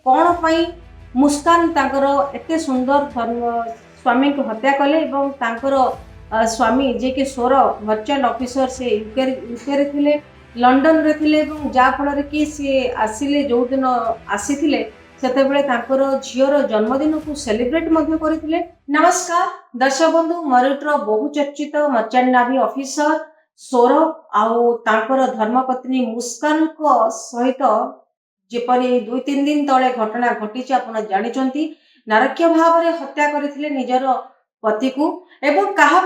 कौन पाई मुस्कान तांकर एते सुंदर स्वामी को हत्या कले एवं तांकर स्वामी जे कि सौरभ मर्चेंट ऑफिसर से यूके थे लंडन रे थिले एवं जा फल कि सी आसिले जो दिन आसीथिले सेतेबेले तांकर झीवर जन्मदिन को सेलिब्रेट करथिले। नमस्कार दर्शक बंधु, मरुटर बहुचर्चित मर्चेंट नेवी ऑफिसर सौरभ आउ तांकर धर्मपत्नी मुस्कान को सहित जेपरी 2-3 दिन तले घटना घटी आपण जानिचंती नारकीय भाव में हत्या करथिले निजर पति को एवं कहा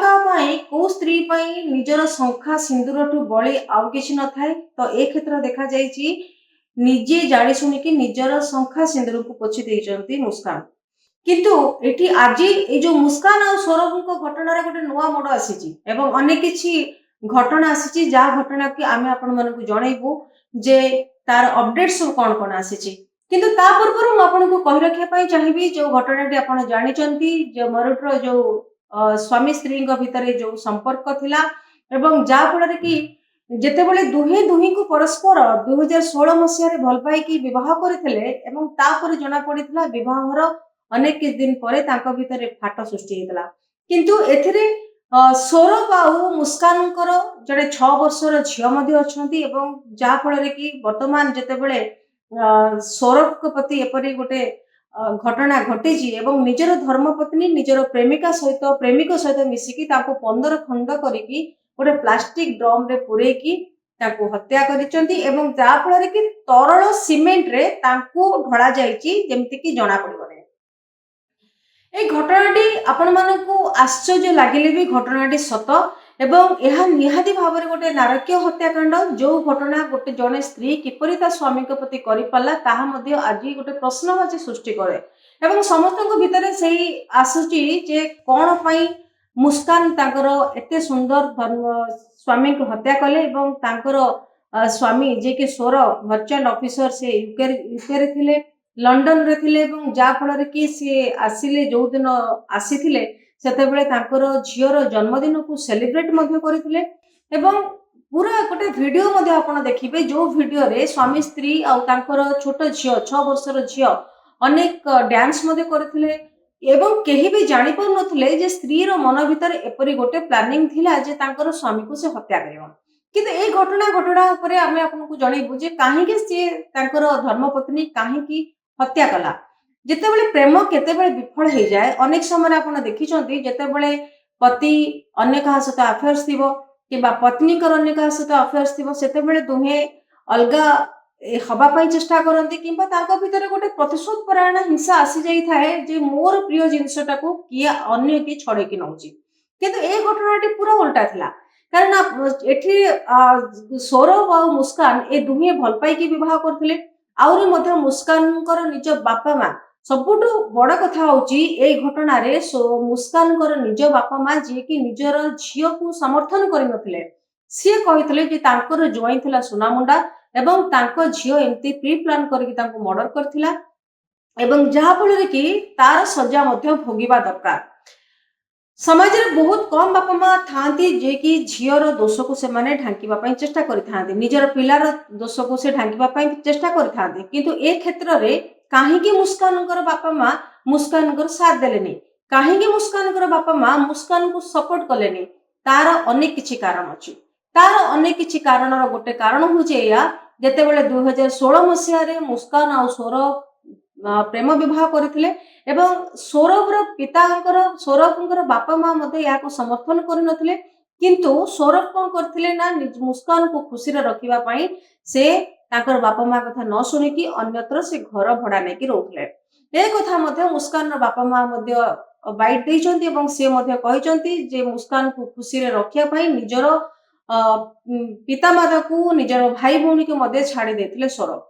को स्त्री पई निजर शंखा सिंदूरठू बड़ी आउ किछि न थाए। तो ए क्षेत्र देखा जाइछि निजे जानि सुनि कि निजर शंखा सिंदूर को पोछि देइचंती मुस्कान। किंतु एठी आज ए जो मुस्कान और सौरभ को घटना रे गोटे नुवा मोड़ आसीछि एवं अनेक किछि घटना आसीछि जा घटना कि आमे आपण मन को जणैबू जे तार अपडेट सब कौन कौन आसीछि। किंतु ता पूर्व मु आपन को कहि रखिया पई चाहिबी जो घटनाटी आपण जानिचंती जो मरुटर जो स्वामी स्त्री भितर जो संपर्क थिला एवं जा फल कि जेतेबेले दुहे दुही को परस्पर 2016 मसीह भल पाई कि विवाह करथिले एवं तापर जना पड़िथिला विवाहर अनेक दिन परे तांका भितर फाट सृष्टि हेतला। किंतु एथिरे सौरभ आउ मुस्कान जड़े 6 वर्षर झियो मध्ये अछंती एवं जा फल कि वर्तमान जेतेबेले सौरभ को प्रति एपरी गोटे घटना घटी एवं निजर धर्मपत्नी निजर प्रेमिका सहित मिसिकी 15 खंड करिकी गोटे प्लास्टिक ड्रम रे पुरेकी ताको हत्या करिचंती एवं जा फल कि तरल सीमेंट रे ताको ढळा जाईची जेमति कि जणा पड़िबने। ए घटनाटी आपण मानकू आश्चर्य लागिले भी घटनाटी सत एवं यह निहाती भाव में गोटे नारकीय हत्याकांड जो घटना गोटे जड़े स्त्री किपरि ता स्वामी के प्रति करि पाला ताहा मध्ये आज गोटे प्रश्नवाची सृष्टि करे एवं समस्त भितर से आसुची जे कौन पाई मुस्कान तांकर एते सुंदर स्वामी को हत्या कले एवं तांकर स्वामी जे कि सौरभ मर्चेंट ऑफिसर से यूके थिले लंडन रे थिले एवं जा फल कि सी आसिले जो दिन आसीथिले सेतेबेले तांकर झीवर जन्मदिन को सेलिब्रेट करथिले एवं पूरा गोटे वीडियो मध्ये आपण देखिबे जो वीडियो रे स्वामी स्त्री आ तांकर छोट झियो 6 वर्षर झियो अनेक डांस मध्ये करथिले एवं केही भी जानि पर नथिले जे स्त्री रो मन भीतर एपरी गोटे प्लानिंग थिला जे तांकर स्वामी को से हत्या करियो। किंतु ए घटना ऊपर आमे आपन को जणैबु जे काहे के से तांकर धर्मपत्नी काहे की हत्या कला। जेतेबेले प्रेम केतेबेले विफल हो जाए अनेक समय आपण देखिचंती जेतेबेले पति अन्य कहा सहित अफेयर्स थिबो किबा पत्नी कर अन्य कहा सहित अफेयर्स थिबो सेतेबेले दुहे अलगा हवा पाई चेष्टा करंती किंबा ताका भितर गोटे प्रतिशोध परायण हिंसा आसी जाई थाए जे मोर प्रिय जिंसटा को किए अन्य की छड़े की नउची। किंतु ए घटनाटी पूरा उल्टा थिला कारण एठी सौरभ और मुस्कान ए दुहे भल पाई की विवाह करथिले आउरी मध्ये मुस्कान निज बापा माँ सबुठ बड़ कथा होची ए घटना रे मुस्कान निज बापा माँ जे कि निजर झियो को समर्थन करि नथिले सी कहिथिले जे तांकर जोई थिला सुनामुंडा एवं तांको झियो एमती प्री प्लान करके तांको मर्डर करथिला एवं जहा फल कि तार सजा मध्ये भोगिबा दरकार। समाज रे बहुत कम बापा माँ थांती जे कि झियोर दोष को से माने ढांकीबा पई चेष्टा करिथांती निजर पिलार दोष को से ढांकीबा पई चेष्टा करिथांती। किंतु ए क्षेत्र रे काहेकि मुस्कानकर बापा माँ मुस्कानकर साथ देलेनी काहेकि मुस्कानकर बापा माँ मुस्कान को सपोर्ट कलेनी तार अनेक किछि कारण अछि। तार अनेक किछि कारणर गोटे कारण होचे या जेतेबेले 2016 मसीह रे मुस्कान और सौरभ प्रेम विवाह करथिले एवं सौरभर बापा माँ मते या को समर्थन करि नथिले किंतु सौरभ कोन करथिले ना मुस्कान को खुशी रे रखिबा पई से ताकर बापा माँ कथा न सुनि कि अन्यत्र से घर भड़ा ने कि रहउथले। ए कथा मते मुस्कान रो बापा माँ मते बाइट दैचंती एवं से मते कहिचंती जे मुस्कान को खुशी रे रखिया पई निजरो पिता माता को निजर भाई भौणी को मध्य छाड़ी देथिले सौरभ।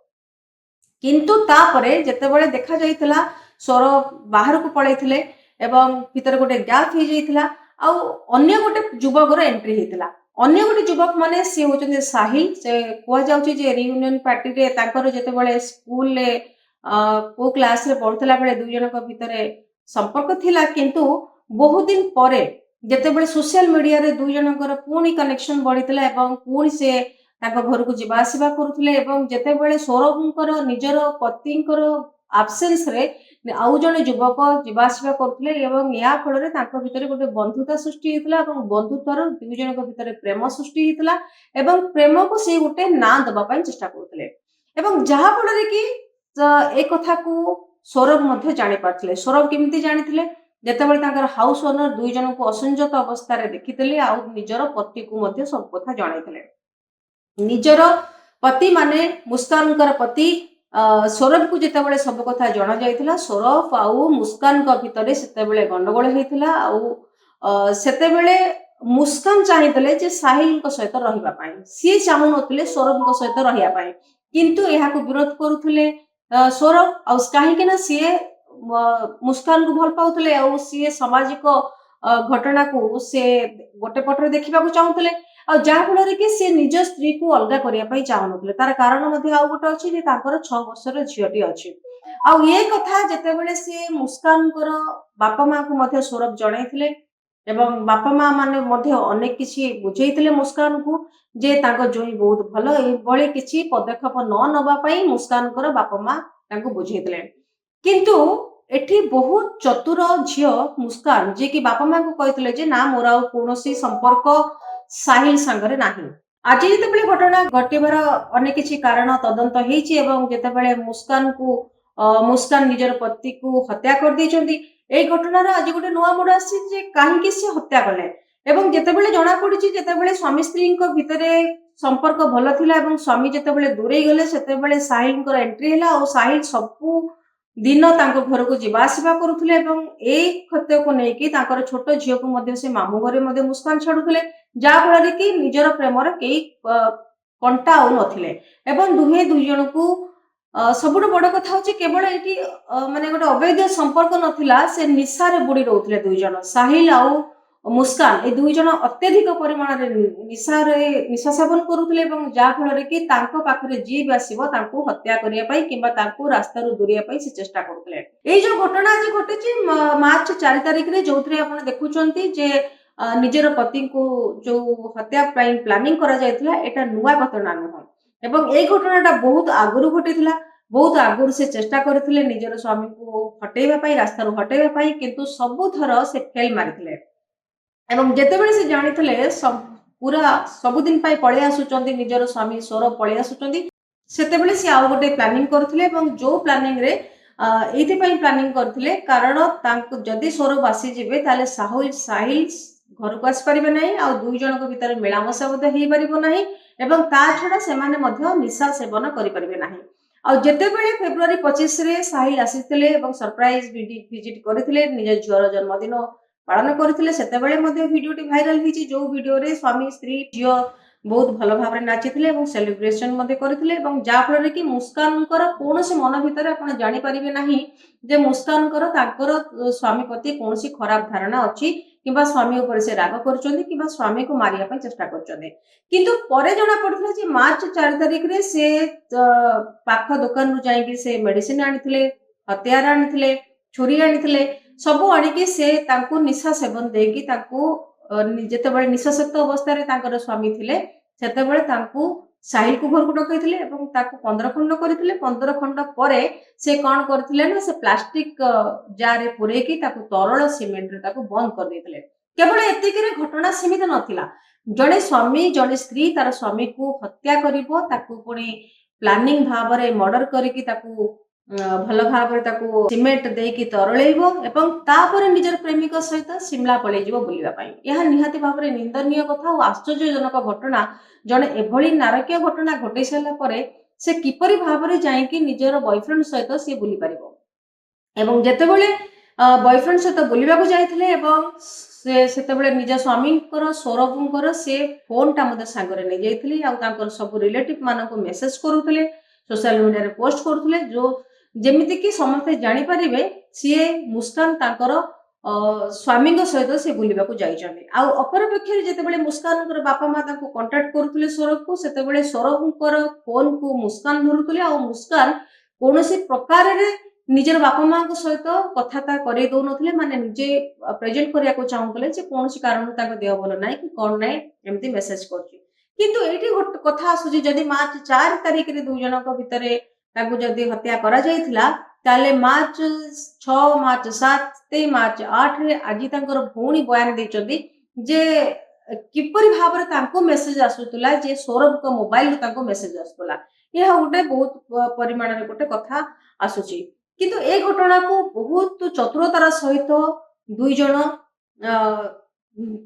किंतु तापरे जेतेबेले देखा जाइथिला सौरभ बाहर को पळैथिले एवं भीतर गोटे गैप हो जाइथिला आ अन्य गोटे युवकर एंट्री हेतिला अन्य गोटे युवक माने से होचंदी साहिल से कोआ जाउची जे रियूनियन पार्टी रे तांकर जेतेबेले स्कूल ले को क्लास रे पढुतला बेले दुई जनक भीतर संपर्क थिला किंतु बहुत दिन परे जेतेबेले सोशल मीडिया रे दुई जनकर पुणी कनेक्शन बढ़ीथिला एवं पुणी से तांको घर को जीवा आसीबा करुथिले एवं जेतेबेले सौरभकर निजर पतिंकर ଆବସେନ୍ସ ରେ ଆଉ ଜଣେ ଯୁବକ ଯିବା ଆସିବା କରୁଥିଲେ ଏବଂ ଏହା ଫଳରେ ତାଙ୍କ ଭିତରେ ଗୋଟେ ବନ୍ଧୁତା ସୃଷ୍ଟି ହେଇଥିଲା ଏବଂ ବନ୍ଧୁତ୍ୱର ଦୁଇ ଜଣଙ୍କ ଭିତରେ ପ୍ରେମ ସୃଷ୍ଟି ହେଇଥିଲା ଏବଂ ପ୍ରେମକୁ ସେ ଗୋଟେ ନାଁ ଦେବା ପାଇଁ ଚେଷ୍ଟା କରୁଥିଲେ ଏବଂ ଯାହା ଫଳରେ କି ଏ କଥାକୁ ସୌରଭ ମଧ୍ୟ ଜାଣିପାରିଥିଲେ। ସୌରଭ କେମିତି ଜାଣିଥିଲେ? ଯେତେବେଳେ ତାଙ୍କର ହାଉସ ଓନର ଦୁଇ ଜଣଙ୍କୁ ଅସଂଯତ ଅବସ୍ଥାରେ ଦେଖିଥିଲେ ଆଉ ନିଜର ପତିକୁ ମଧ୍ୟ ସବୁ କଥା ଜଣାଇଥିଲେ। ନିଜର ପତି ମାନେ ମୁସ୍କାନଙ୍କର ପତି ସୌରଭକୁ ଯେତେବେଳେ ସବୁ କଥା ଜଣା ଯାଇଥିଲା, ସୌରଭ ଆଉ ମୁସ୍କାନଙ୍କ ଭିତରେ ସେତେବେଳେ ଗଣ୍ଡଗୋଳ ହେଇଥିଲା ଆଉ ସେତେବେଳେ ମୁସ୍କାନ ଚାହିଁଥିଲେ ଯେ ସାହିଲଙ୍କ ସହିତ ରହିବା ପାଇଁ, ସିଏ ଚାହୁଁନଥିଲେ ସୌରଭଙ୍କ ସହିତ ରହିବା ପାଇଁ, କିନ୍ତୁ ଏହାକୁ ବିରୋଧ କରୁଥିଲେ ସୌରଭ। ଆଉ କାହିଁକି ନା ସିଏ ମୁସ୍କାନକୁ ଭଲ ପାଉଥିଲେ ଆଉ ସିଏ ସାମାଜିକ ଘଟଣାକୁ ସେ ଗୋଟେ ପଟରେ ଦେଖିବାକୁ ଚାହୁଁଥିଲେ ଆଉ ଯାହା ଫଳରେ କି ସେ ନିଜ ସ୍ତ୍ରୀକୁ ଅଲଗା କରିବା ପାଇଁ ଚାହୁଁନଥିଲେ। ତାର କାରଣ ମଧ୍ୟ ଆଉ ଗୋଟେ ଅଛି ଯେ ତାଙ୍କର 6 ବର୍ଷର ଝିଅଟି ଅଛି। ଆଉ ଏ କଥା ଯେତେବେଳେ ସେ ମୁସ୍କାନଙ୍କର ବାପା ମାଙ୍କୁ ମଧ୍ୟ ସୌରଭ ଜଣାଇଥିଲେ ଏବଂ ବାପା ମା ମାନେ ମଧ୍ୟ ଅନେକ କିଛି ବୁଝେଇଥିଲେ ମୁସ୍କାନକୁ ଯେ ତାଙ୍କ ଜୋଇଁ ବହୁତ ଭଲ, ଏଭଳି କିଛି ପଦକ୍ଷେପ ନ ନେବା ପାଇଁ ମୁସ୍କାନଙ୍କର ବାପା ମା ତାଙ୍କୁ ବୁଝେଇଥିଲେ। କିନ୍ତୁ ଏଠି ବହୁତ ଚତୁର ଝିଅ ମୁସ୍କାନ, ଯିଏକି ବାପା ମାଙ୍କୁ କହିଥିଲେ ଯେ ନା ମୋର ଆଉ କୌଣସି ସମ୍ପର୍କ ସାହିଲ ସାଙ୍ଗରେ ନାହିଁ। ଆଜି ଯେତେବେଳେ ଘଟଣା ଘଟିବାର ଅନେକ କିଛି କାରଣ ତଦନ୍ତ ହେଇଛି ଏବଂ ଯେତେବେଳେ ମୁସ୍କାନ ନିଜର ପତିକୁ ହତ୍ୟା କରିଦେଇଛନ୍ତି, ଏଇ ଘଟଣାର ଆଜି ଗୋଟେ ନୂଆ ମୋଡ଼ ଆସିଛି ଯେ କାହିଁକି ସେ ହତ୍ୟା କଲେ ଏବଂ ଯେତେବେଳେ ଜଣାପଡିଛି ଯେତେବେଳେ ସ୍ୱାମୀ ସ୍ତ୍ରୀଙ୍କ ଭିତରେ ସମ୍ପର୍କ ଭଲ ଥିଲା ଏବଂ ସ୍ୱାମୀ ଯେତେବେଳେ ଦୂରେଇ ଗଲେ ସେତେବେଳେ ସାହିଲଙ୍କର ଏଣ୍ଟ୍ରି ହେଲା ଆଉ ସାହିଲ ସବୁ ଦିନ ତାଙ୍କ ଘରକୁ ଯିବା ଆସିବା କରୁଥିଲେ ଏବଂ ଏଇ କ୍ଷତ୍ୟକୁ ନେଇକି ତାଙ୍କର ଛୋଟ ଝିଅକୁ ମଧ୍ୟ ସେ ମାମୁଁ ଘରେ ମଧ୍ୟ ମୁସ୍କାନ ଛାଡୁଥିଲେ, ଯାହା ଫଳରେ କି ନିଜର ପ୍ରେମରେ କେହି କଣ୍ଟା ଆଉ ନଥିଲେ ଏବଂ ଦୁଇ ଜଣକୁ ସବୁଠୁ ବଡ କଥା ହଉଛି କେବଳ ଏଠି ମାନେ ଗୋଟେ ଅବୈଧ ସମ୍ପର୍କ ନଥିଲା, ସେ ନିଶାରେ ବୁଡି ରହୁଥିଲେ ଦୁଇ ଜଣ, ସାହିଲ ଆଉ ମୁସ୍କାନ ଏ ଦୁଇ ଜଣ ଅତ୍ୟଧିକ ପରିମାଣରେ ନିଶା ସେବନ କରୁଥିଲେ ଏବଂ ଯାହା ଫଳରେ କି ତାଙ୍କ ପାଖରେ ଯିଏ ବି ଆସିବ ତାଙ୍କୁ ହତ୍ୟା କରିବା ପାଇଁ କିମ୍ବା ତାଙ୍କୁ ରାସ୍ତାରୁ ଦୂରେଇବା ପାଇଁ ସେ ଚେଷ୍ଟା କରୁଥିଲେ। ଏଇ ଯୋଉ ଘଟଣା ଆଜି ଘଟିଛି ମାର୍ଚ୍ଚ 4 ତାରିଖରେ, ଯୋଉଥିରେ ଆପଣ ଦେଖୁଛନ୍ତି ଯେ ନିଜର ପତିଙ୍କୁ ଯୋଉ ହତ୍ୟା ପାଇଁ ପ୍ଲାନିଂ କରାଯାଇଥିଲା, ଏଟା ନୂଆ ଘଟଣା ନୁହଁ ଏବଂ ଏଇ ଘଟଣାଟା ବହୁତ ଆଗରୁ ଘଟିଥିଲା। ବହୁତ ଆଗରୁ ସେ ଚେଷ୍ଟା କରିଥିଲେ ନିଜର ସ୍ୱାମୀଙ୍କୁ ହଟେଇବା ପାଇଁ, ରାସ୍ତାରୁ ହଟେଇବା ପାଇଁ, କିନ୍ତୁ ସବୁଥର ସେ ଫେଲ ମାରିଥିଲେ ଏବଂ ଯେତେବେଳେ ସେ ଜାଣିଥିଲେ ପୁରା ସବୁଦିନ ପାଇଁ ପଳେଇ ଆସୁଛନ୍ତି ନିଜର ସ୍ୱାମୀ ସୌରଭ ପଳେଇ ଆସୁଛନ୍ତି, ସେତେବେଳେ ସେ ଆଉ ଗୋଟେ ପ୍ଲାନିଂ କରିଥିଲେ ଏବଂ ଯୋଉ ପ୍ଲାନିଂରେ ଏଇଥିପାଇଁ ପ୍ଲାନିଂ କରିଥିଲେ କାରଣ ତାଙ୍କୁ ଯଦି ସୌରଭ ଆସିଯିବେ ତାହେଲେ ସାହିଲ ଘରକୁ ଆସିପାରିବେ ନାହିଁ ଆଉ ଦୁଇ ଜଣଙ୍କ ଭିତରେ ମିଳାମିଶା ମଧ୍ୟ ହେଇପାରିବ ନାହିଁ ଏବଂ ତା ଛଡା ସେମାନେ ମଧ୍ୟ ନିଶା ସେବନ କରିପାରିବେ ନାହିଁ। ଆଉ ଯେତେବେଳେ ଫେବୃଆରୀ 25ରେ ସାହିଲ ଆସିଥିଲେ ଏବଂ ସରପ୍ରାଇଜ ଭିଜିଟ କରିଥିଲେ, ନିଜ ଝିଅର ଜନ୍ମଦିନ ପାଳନ କରିଥିଲେ, ସେତେବେଳେ ମଧ୍ୟ ଭିଡିଓଟି ଭାଇରାଲ ହେଇଛି ଯୋଉ ଭିଡିଓରେ ସ୍ୱାମୀ ସ୍ତ୍ରୀ ଝିଅ ବହୁତ ଭଲ ଭାବରେ ନାଚିଥିଲେ ଏବଂ ସେଲିବ୍ରେସନ ମଧ୍ୟ କରିଥିଲେ ଏବଂ ଯାହା ଫଳରେ କି ମୁସ୍କାନଙ୍କର କୌଣସି ମନ ଭିତରେ ଆପଣ ଜାଣିପାରିବେ ନାହିଁ ଯେ ମୁସ୍କାନଙ୍କର ତାଙ୍କର ସ୍ୱାମୀ ପ୍ରତି କୌଣସି ଖରାପ ଧାରଣା ଅଛି କିମ୍ବା ସ୍ୱାମୀ ଉପରେ ସେ ରାଗ କରୁଛନ୍ତି କିମ୍ବା ସ୍ୱାମୀକୁ ମାରିବା ପାଇଁ ଚେଷ୍ଟା କରୁଛନ୍ତି। କିନ୍ତୁ ପରେ ଜଣା ପଡିଥିଲା ଯେ ମାର୍ଚ୍ଚ 4 ତାରିଖରେ ସେ ପାଖ ଦୋକାନରୁ ଯାଇକି ସେ ମେଡିସିନ ଆଣିଥିଲେ, ହତିଆର ଆଣିଥିଲେ, ଛୁରୀ ଆଣିଥିଲେ, ସବୁ ଆଣିକି ସେ ତାଙ୍କୁ ନିଶା ସେବନ ଦେଇକି ତାଙ୍କୁ ଯେତେବେଳେ ନିଶାସକ୍ତ ଅବସ୍ଥାରେ ତାଙ୍କର ସ୍ୱାମୀ ଥିଲେ ସେତେବେଳେ ତାଙ୍କୁ ସାହିଲକୁ ଘରକୁ ଡକାଇଥିଲେ ଏବଂ ତାକୁ 15 ଖଣ୍ଡ କରିଥିଲେ। 15 ଖଣ୍ଡ ପରେ ସେ କଣ କରିଥିଲେ ନା ସେ ପ୍ଲାଷ୍ଟିକ ଜାରରେ ପୁରେଇକି ତାକୁ ତରଳ ସିମେଣ୍ଟରେ ତାକୁ ବନ୍ଦ କରିଦେଇଥିଲେ। କେବଳ ଏତିକିରେ ଘଟଣା ସୀମିତ ନଥିଲା, ଜଣେ ସ୍ୱାମୀ ଜଣେ ସ୍ତ୍ରୀ ତାର ସ୍ୱାମୀକୁ ହତ୍ୟା କରିବ, ତାକୁ ପୁଣି ପ୍ଲାନିଂ ଭାବରେ ମର୍ଡର କରିକି ତାକୁ ଭଲ ଭାବରେ ତାକୁ ସିମେଣ୍ଟ ଦେଇକି ତରଳେଇବ ଏବଂ ତାପରେ ନିଜର ପ୍ରେମିକ ସହିତ ସିମଲା ପଳେଇଯିବ ବୁଲିବା ପାଇଁ। ଏହା ନିହାତି ଭାବରେ ନିନ୍ଦନୀୟ କଥା ଓ ଆଶ୍ଚର୍ଯ୍ୟଜନକ ଘଟଣା। ଜଣେ ଏଭଳି ନାରକୀୟ ଘଟଣା ଘଟେଇ ସାରିଲା ପରେ ସେ କିପରି ଭାବରେ ଯାଇକି ନିଜର ବୟଫ୍ରେଣ୍ଡ ସହିତ ସେ ବୁଲି ପାରିବ ଏବଂ ଯେତେବେଳେ ବୟଫ୍ରେଣ୍ଡ ସହିତ ବୁଲିବାକୁ ଯାଇଥିଲେ ଏବଂ ସେ ସେତେବେଳେ ନିଜ ସ୍ୱାମୀଙ୍କର ସୌରଭଙ୍କର ସେ ଫୋନଟା ମଧ୍ୟ ସାଙ୍ଗରେ ନେଇଯାଇଥିଲେ ଆଉ ତାଙ୍କର ସବୁ ରିଲେଟିଭ ମାନଙ୍କୁ ମେସେଜ କରୁଥିଲେ, ସୋସିଆଲ ମିଡିଆରେ ପୋଷ୍ଟ କରୁଥିଲେ, ଯେମିତିକି ସମସ୍ତେ ଜାଣିପାରିବେ ସିଏ ମୁସ୍କାନ ତାଙ୍କର ସ୍ୱାମୀଙ୍କ ସହିତ ସେ ବୁଲିବାକୁ ଯାଇଛନ୍ତି। ଆଉ ଅପରପକ୍ଷରେ ଯେତେବେଳେ ମୁସ୍କାନଙ୍କର ବାପା ମା ତାଙ୍କୁ କଣ୍ଟାକ୍ଟ କରୁଥିଲେ ସୌରଭକୁ, ସେତେବେଳେ ସୌରଭଙ୍କର ଫୋନକୁ ମୁସ୍କାନ ଧରୁଥିଲେ ଆଉ ମୁସ୍କାନ କୌଣସି ପ୍ରକାରରେ ନିଜର ବାପା ମାଙ୍କ ସହିତ କଥାବାର୍ତ୍ତା କରେଇ ଦଉନଥିଲେ, ମାନେ ନିଜେ ପ୍ରେଜେଣ୍ଟ କରିବାକୁ ଚାହୁଁଥିଲେ ଯେ କୌଣସି କାରଣରୁ ତାଙ୍କ ଦେହ ଭଲ ନାହିଁ କି କଣ ନାହିଁ ଏମିତି ମେସେଜ କରୁଛି। କିନ୍ତୁ ଏଇଠି ଗୋଟେ କଥା ଆସୁଛି, ଯଦି ମାର୍ଚ୍ଚ 4 ତାରିଖରେ ଦୁଇ ଜଣଙ୍କ ଭିତରେ ତାଙ୍କୁ ଯଦି ହତ୍ୟା କରାଯାଇଥିଲା ताले मार्च 6 मार्च 7 ते मार्च 8 रे आज तांकर भौणी बयान देइचंदी जे किपरि भाबरे तांको मेसेज आसुतला जे सौरभ को मोबाइल तांको मेसेज आसुतला यह गोटे बहुत परिमाण रे गोटे कथा आसुची किंतु ए घटना को बहुत चतुरतार सहित दुई जण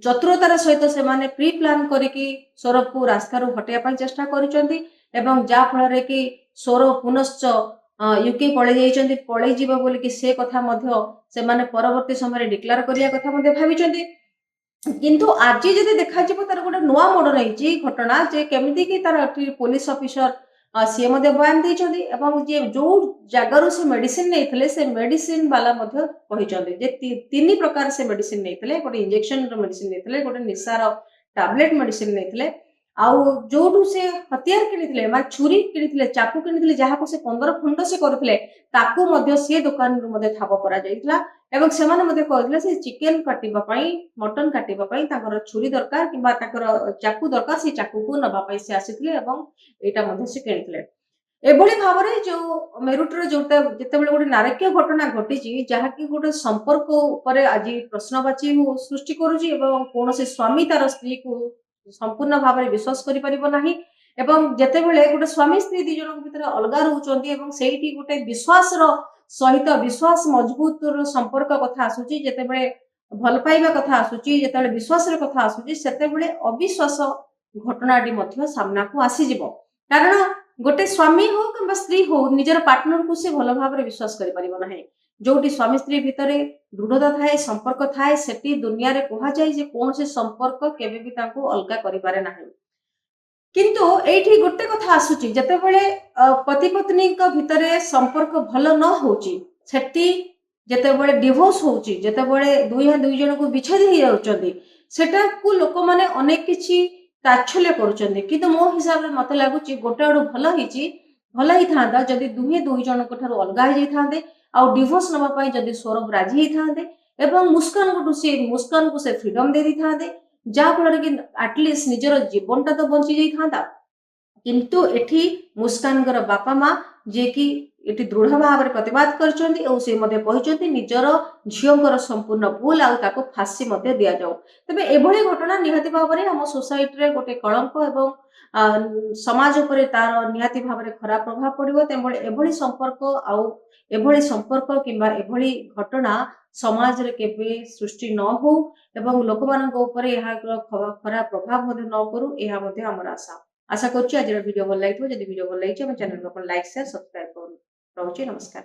चतुरतार सहित से माने प्री प्लान करिकी सौरभ को रास्ता रो हटेया ପାଇଁ चेष्टा करिसंती एवं जा फल रे कि सौरभ पुनश्च यूके पळै जाइचंती पळै जीव बोली कि से कथा मध्य से माने परवर्ती समय डिक्लेयर करिया कथा मध्य भाबिचंती किंतु आज जदि देखा तार गोटे नुआ मोड़ रही घटना जे केमिति कि तार पुलिस ऑफिसर सी बयान देइछंती एवं जे जो जगार से मेडिसिन नहीं से मेडिसिन वाला जे तीन प्रकार से मेडिसिन नहीं गोटे इंजेक्शन मेडिसिन नहीं गोटे निशार टैबलेट मेडिसिन नहीं आउ जो से हथियार किनी माने छुरी किनी चाकू किनी जहाँ से 15 खंड से करथिले ताकू मध्य से दुकान रू ठाब करा जाइतला एवं सेमाने मध्य कहथिले से चिकन काटिबा पई मटन काटिबा पई ताकर छुरी दरकार किबा ताकर चाकू दरकार से चाकू को नबा पई से आसीथिले एवं एटा मध्य से किनिथिले एभली भावरे जो मेरुटर जोटा जेतेबेले गोटे नारकीय घटना घटी जहाँ कि गोटे संपर्क उपरे आज प्रश्नवाची सृष्टि करूची एवं कोनोसी स्वामी तार स्त्री को संपूर्ण भाव में विश्वास करि परिबो नाही एवं जेतेबेले गोटे स्वामी स्त्री दी जन भितर अलगा रहउचंती एवं सेठी गोटे विश्वास रो सहित विश्वास मजबूत रो संपर्क कथा आसुची जेतेबेले भल पाइबा कथा आसुची जेतेबेले विश्वास रो कथा आसुची सेतेबेले अविश्वास घटनाटी मध्य सामना को आसी जिवो कारण गोटे स्वामी हो कि स्त्री हो निजर पार्टनर को से भल भाव में विश्वास करि परिबो नाही जोटी स्वामी स्त्री भितर दृढ़ता थाए संपर्क थाए सेठी दुनिया रे कहा जाय जे कोन से संपर्क केबे भी ताको अलगा करि पारे नाही किंतु एठी गोटे कथा आसुची जेतेबेले पति पत्नी का भितर संपर्क भल न होची सेठी जेतेबेले डिवोर्स होची जेतेबेले दुई जन को विच्छेद हो जाउचंदी सेटा को लोक माने अनेक किछि ताच्छल्य करूचंदी किंतु मो हिसाब रे मते लागुची गोटे आडू भल ही थांदा जदि दुई जन को ठारो अलगा हो जाई थांदे आ डिवोर्स नबा पई जदि सौरभ राजी ही थांदे एवं मुस्कान को से फ्रीडम दे दी थांदे जा फल कि एटलिस्ट निजर जीवनटा तो बंची जाई थांदा किंतु एठी मुस्कान गर बापा माँ जे कि एठी दृढ़ भाव में प्रतिवाद करचंदी और से मते कहिचंती निजर झियोंकर संपूर्ण भूल आ ताको फांसी मते दिया जाऊ तबे एभली घटना निहाती भाव में हम सोसाइटी रे गोटे कलंक एवं समाज उपरे तार निहाती भाव में खराब प्रभाव पड़िबो तेबळे एभली संपर्क आउ एभली संपर्क किंबा एभली घटना समाज रे केबे सृष्टि न हो एवं लोक मानक ऊपर यह खराब प्रभाव मते न करू एहा मते हमर आशा करछु आज वीडियो भल लागिथो जदि वीडियो भल लागिछ हम चैनल को लाइक शेयर सब्सक्राइब करू रहउची नमस्कार।